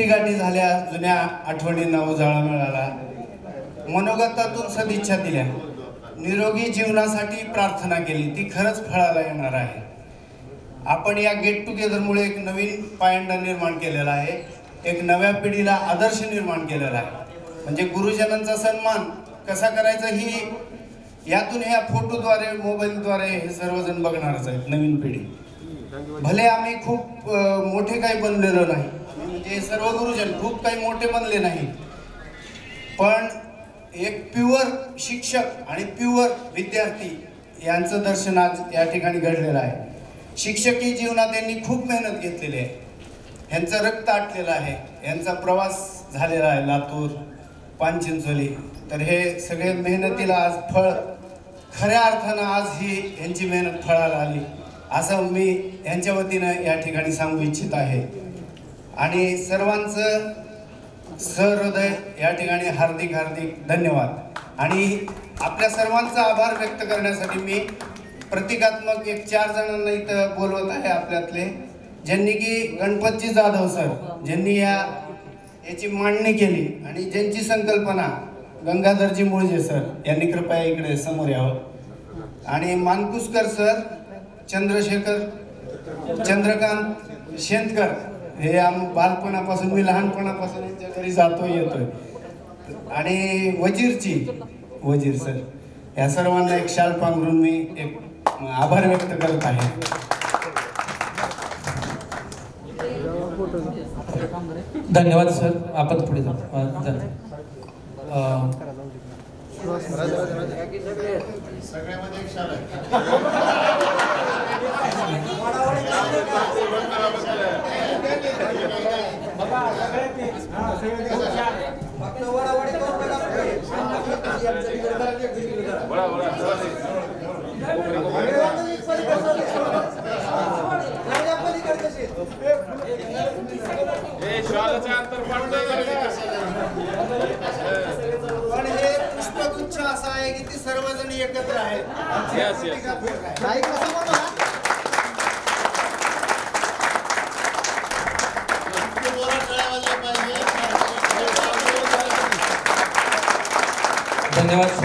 गाठी झाल्या, जुन्या आठवणींना उजाळा मिळाला, मनोगतातून सदिच्छा दिल्या, निरोगी जीवनासाठी प्रार्थना केली, ती खरंच फळाला येणार आहे. आपण या गेट टुगेदरमुळे एक नवीन पायंडा निर्माण केलेला आहे, एक नव्या पिढीला आदर्श निर्माण केलेला आहे. म्हणजे गुरुजनांचा सन्मान कसा करायचा ही यातून ह्या फोटोद्वारे, मोबाईलद्वारे हे सर्वजण बघणारच आहेत. नवीन पिढी भले आम्ही खूप मोठे काही बनलेलो नाही, म्हणजे सर्व गुरुजन खूप काही मोठे बनले नाही, पण एक प्युअर शिक्षक आणि प्युअर विद्यार्थी यांचं दर्शन आज या ठिकाणी घडलेलं आहे. शिक्षकी जीवनात यांनी खूप मेहनत घेतलेली आहे, ह्यांचं रक्त आटलेलं आहे, यांचा प्रवास झालेला आहे लातूर, पानचिंचोली. तर हे सगळे मेहनतीला आज फळ, खऱ्या अर्थानं आज ही यांची मेहनत फळाला आली असं मी यांच्या वतीनं या ठिकाणी सांगू इच्छित आहे. आणि सर्वांचं सहृदय या ठिकाणी हार्दिक हार्दिक धन्यवाद. आणि आपल्या सर्वांचा आभार व्यक्त करण्यासाठी मी प्रतिकात्मक एक 4 जणांना इथं बोलवत आहे आपल्यातले, ज्यांनी की गणपतजी जाधव सर ज्यांनी याची मांडणी केली आणि ज्यांची संकल्पना गंगाधरजी मुळजे सर यांनी कृपया इकडे समोर यावं. आणि मानकुसकर सर, चंद्रकांत शेंतकर, हे बालपणापासून, मी लहानपणापासून यांच्या घरी जातो येतोय. आणि वजीर सर, या सर्वांना एक शाल पांघरून मी एक आभार व्यक्त करत आहे. धन्यवाद सर. आपण पुढे जाऊ. पण हे पुष्पगुच्छ असा आहे की ती सर्वजण एकत्र आहेत. धन्यवाद सर.